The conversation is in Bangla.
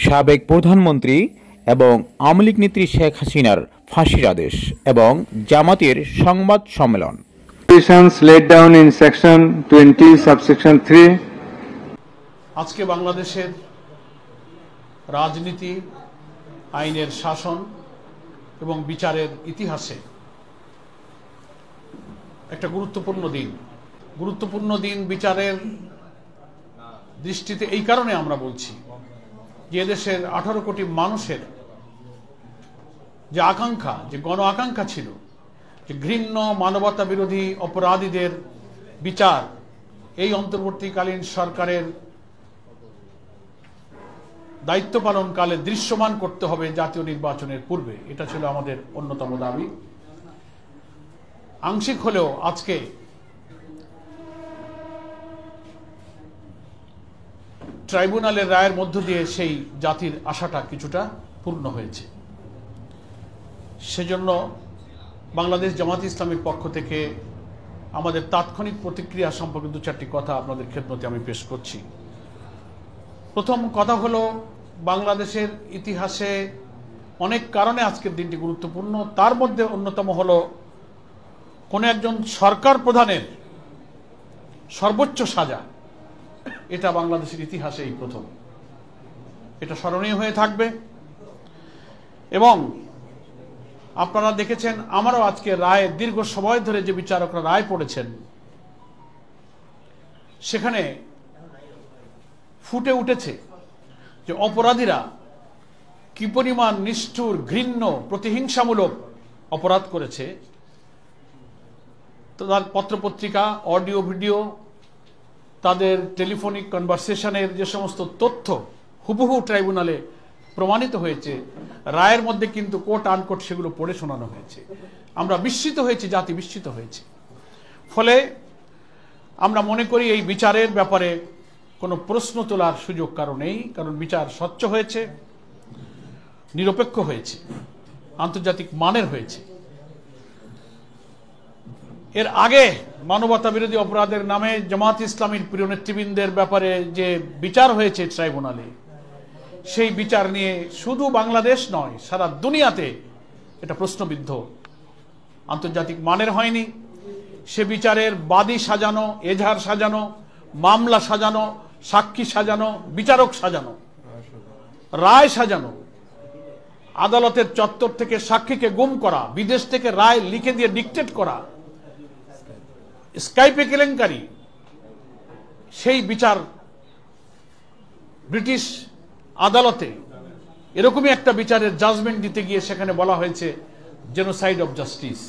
সাবেক প্রধানমন্ত্রী এবং আওয়ামী লীগ নেত্রী শেখ হাসিনার ফাঁসির আদেশ এবং জামাতের সংবাদ সম্মেলন। laid down in section 20 subsection 3 আজকে বাংলাদেশের রাজনীতি, আইনের শাসন এবং বিচারের ইতিহাসে একটা গুরুত্বপূর্ণ দিন বিচারের দৃষ্টিতে এই কারণে আমরা বলছি যে দেশের 18 কোটি মানুষের যে আকাঙ্ক্ষা, যে গণ আকাঙ্ক্ষা ছিল যে ঘৃণ্য মানবতা বিরোধী অপরাধীদের বিচার এই অন্তর্বর্তীকালীন সরকারের দায়িত্ব পালনকালে দৃশ্যমান করতে হবে জাতীয় নির্বাচনের পূর্বে। এটা ছিল আমাদের অন্যতম দাবি। আংশিক হলেও আজকে ট্রাইব্যুনালের রায়ের মধ্য দিয়ে সেই জাতির আশাটা কিছুটা পূর্ণ হয়েছে। সেজন্য বাংলাদেশ জামাত ইসলামের পক্ষ থেকে আমাদের তাৎক্ষণিক প্রতিক্রিয়া সম্পর্কে দু চারটি কথা আপনাদের খেদমতে আমি পেশ করছি। প্রথম কথা হলো, বাংলাদেশের ইতিহাসে অনেক কারণে আজকের দিনটি গুরুত্বপূর্ণ। তার মধ্যে অন্যতম হলো কোন একজন সরকার প্রধানের সর্বোচ্চ সাজা। এটা বাংলাদেশের ইতিহাসে এই প্রথম। এটা স্মরণীয় হয়ে থাকবে। এবং আপনারা দেখেছেন, আমারও আজকে রায়, দীর্ঘ সময় ধরে যে বিচারকরা রায় পড়েছেন, সেখানে ফুটে উঠেছে যে অপরাধীরা কি পরিমাণ নিষ্ঠুর, ঘৃণ্য, প্রতিহিংসামূলক অপরাধ করেছে। তার পত্রপত্রিকা, অডিও ভিডিও, তাদের টেলিফোনিক কনভারসেশনের যে সমস্ত তথ্য হুবহু ট্রাইব্যুনালে প্রমাণিত হয়েছে, রায়ের মধ্যে কিন্তু কোট আনকোট সেগুলো পড়ে শোনানো হয়েছে। আমরা বিস্মিত হয়েছি, জাতি বিস্মিত হয়েছে। ফলে আমরা মনে করি এই বিচারের ব্যাপারে কোনো প্রশ্ন তোলার সুযোগ কারো নেই, কারণ বিচার স্বচ্ছ হয়েছে, নিরপেক্ষ হয়েছে, আন্তর্জাতিক মানের হয়েছে। এর আগে মানবতা বিরোধী অপরাধের নামে জামাত ইসলামীর প্রিয় নেতৃবৃন্দের ব্যাপারে যে বিচার হয়েছে ট্রাইব্যুনালে, সেই বিচার নিয়ে শুধু বাংলাদেশ নয়, সারা দুনিয়াতে এটা প্রশ্নবিদ্ধ, আন্তর্জাতিক মানের হয়নি। সে বিচারের বাদী সাজানো, এজাহার সাজানো, মামলা সাজানো, সাক্ষী সাজানো, বিচারক সাজানো, রায় সাজানো, আদালতের চত্বর থেকে সাক্ষীকে গুম করা, বিদেশ থেকে রায় লিখে দিয়ে ডিকটেট করা, স্কাইপে কেলেঙ্কারি, সেই বিচার ব্রিটিশ আদালতে এরকমই একটা বিচারের জাজমেন্ট দিতে গিয়ে সেখানে বলা হয়েছে জেনোসাইড অফ জাস্টিস।